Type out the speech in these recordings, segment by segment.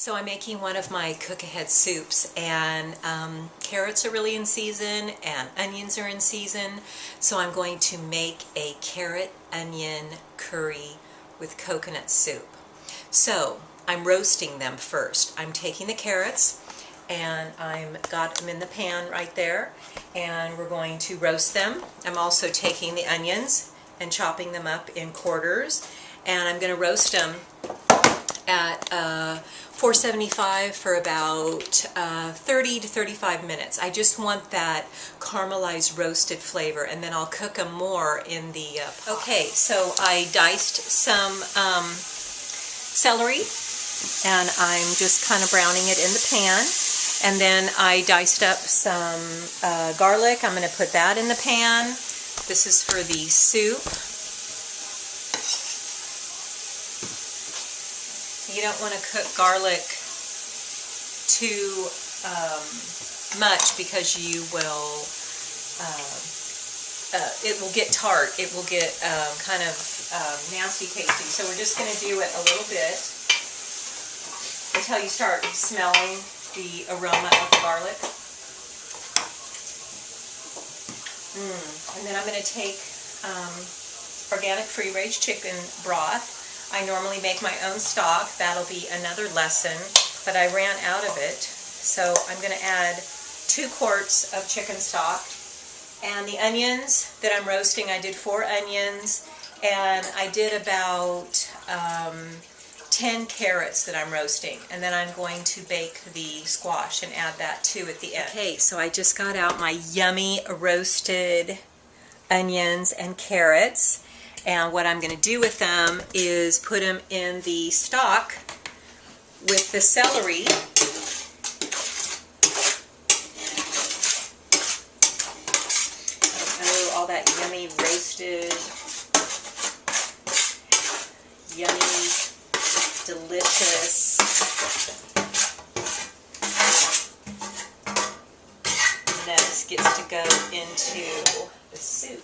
So I'm making one of my cook-ahead soups, and carrots are really in season and onions are in season, so I'm going to make a carrot onion curry with coconut soup. So I'm roasting them first. I'm taking the carrots and I've got them in the pan right there, and we're going to roast them. I'm also taking the onions and chopping them up in quarters, and I'm going to roast them at 475 for about 30 to 35 minutes. I just want that caramelized roasted flavor, and then I'll cook them more in the pot. Okay, so I diced some celery, and I'm just kind of browning it in the pan. And then I diced up some garlic. I'm going to put that in the pan. This is for the soup. You don't want to cook garlic too much, because you will, it will get tart. It will get kind of nasty tasting. So we're just going to do it a little bit until you start smelling the aroma of the garlic. And then I'm going to take organic free-range chicken broth. I normally make my own stock. That'll be another lesson, but I ran out of it. So I'm going to add 2 quarts of chicken stock. And the onions that I'm roasting, I did 4 onions, and I did about 10 carrots that I'm roasting. And then I'm going to bake the squash and add that too at the end. Okay, so I just got out my yummy roasted onions and carrots. And what I'm going to do with them is put them in the stock with the celery. Oh, all that yummy roasted, yummy, delicious. And then this gets to go into the soup.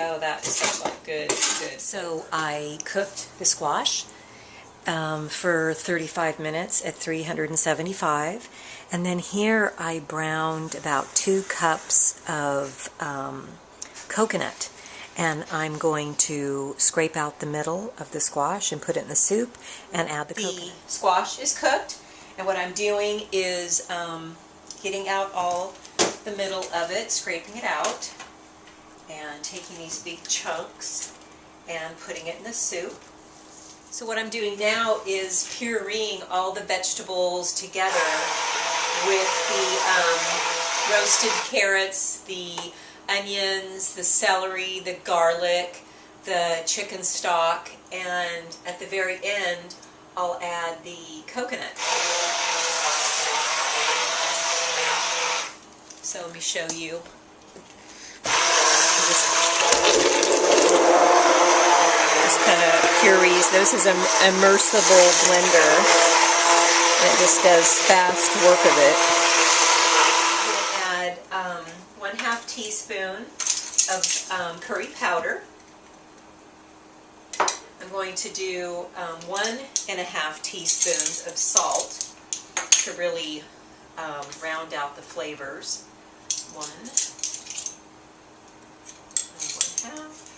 Oh, that is such like good. So I cooked the squash for 35 minutes at 375, and then here I browned about 2 cups of coconut, and I'm going to scrape out the middle of the squash and put it in the soup and add the coconut. The squash is cooked, and what I'm doing is getting out all the middle of it, scraping it out, and taking these big chunks and putting it in the soup. So what I'm doing now is pureeing all the vegetables together with the roasted carrots, the onions, the celery, the garlic, the chicken stock, and at the very end I'll add the coconut. So let me show you. Just kind of purees. This is an immersible blender, and it just does fast work of it. I'm going to add 1/2 teaspoon of curry powder. I'm going to do 1½ teaspoons of salt to really round out the flavors. 1 and 1/2.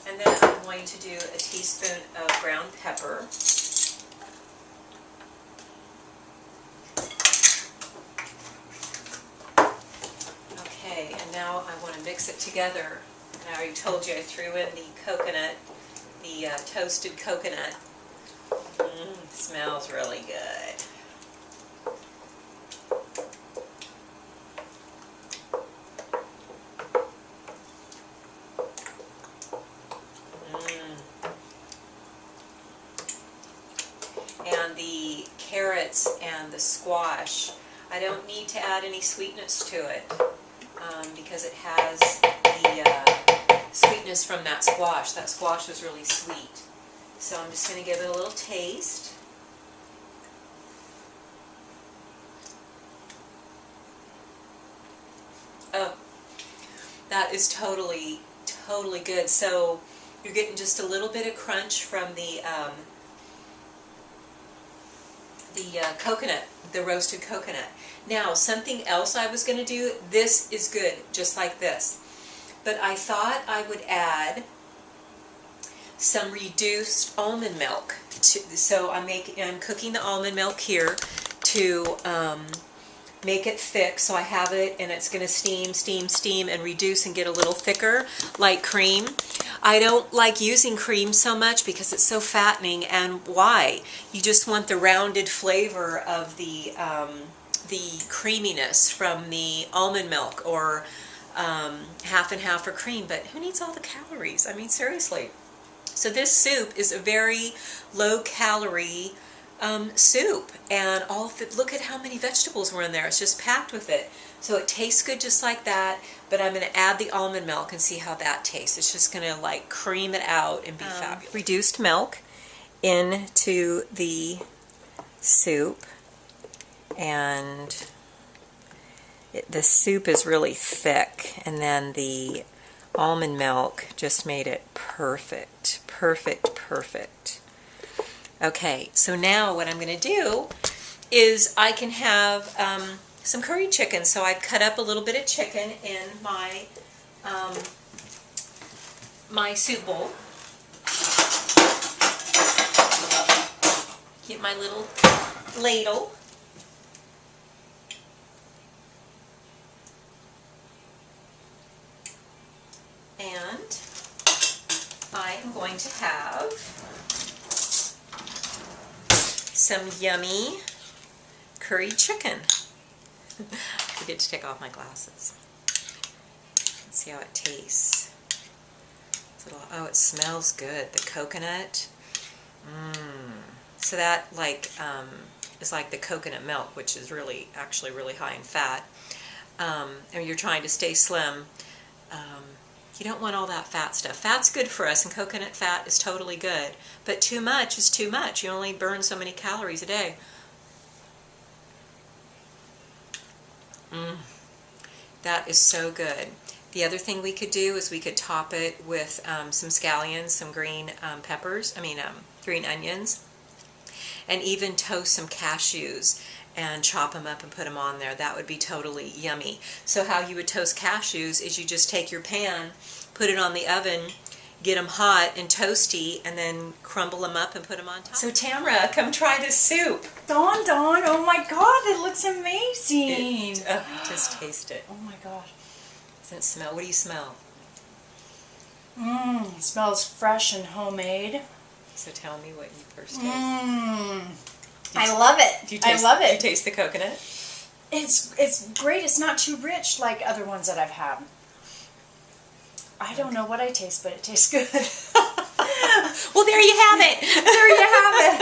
And then I'm going to do a teaspoon of ground pepper. Okay, and now I want to mix it together. And I already told you I threw in the coconut, the toasted coconut. Smells really good. And the carrots and the squash, I don't need to add any sweetness to it because it has the sweetness from that squash. That squash was really sweet. So I'm just going to give it a little taste. Oh, that is totally totally good. So you're getting just a little bit of crunch from the coconut, the roasted coconut. Now, something else I was going to do, this is good, just like this. But I thought I would add some reduced almond milk. So I'm cooking the almond milk here to make it thick, so I have it, and it's going to steam, steam, steam, and reduce and get a little thicker, like cream. I don't like using cream so much because it's so fattening, and why? You just want the rounded flavor of the creaminess from the almond milk, or half and half for cream, but who needs all the calories? I mean, seriously. So this soup is a very low-calorie soup, and look at how many vegetables were in there. It's just packed with it. So it tastes good just like that, but I'm going to add the almond milk and see how that tastes. It's just going to like cream it out and be fabulous. Reduced milk into the soup, and the soup is really thick, and then the almond milk just made it perfect, perfect, perfect. Okay, so now what I'm going to do is I can have some curry chicken. So I've cut up a little bit of chicken in my my soup bowl. Get my little ladle. And I am going to have some yummy curry chicken. I forget to take off my glasses. Let's see how it tastes. Oh, it smells good. The coconut. So that is like the coconut milk, which is actually really high in fat. And you're trying to stay slim. You don't want all that fat stuff. Fat's good for us, and coconut fat is totally good. But too much is too much. You only burn so many calories a day. That is so good. The other thing we could do is we could top it with some scallions, some green green onions, and even toast some cashews and chop them up and put them on there. That would be totally yummy. So how you would toast cashews is you just take your pan, put it on the oven, get them hot and toasty, and then crumble them up and put them on top. So Tamara, come try this soup. Dawn, oh my God, it looks amazing. Just taste it. Oh my God. Doesn't it smell? What do you smell? It smells fresh and homemade. So tell me what you first taste. I love it. I love it. Do you taste the coconut? It's great. It's not too rich like other ones that I've had. I don't know what I taste, but it tastes good. Well, there you have it. There you have it.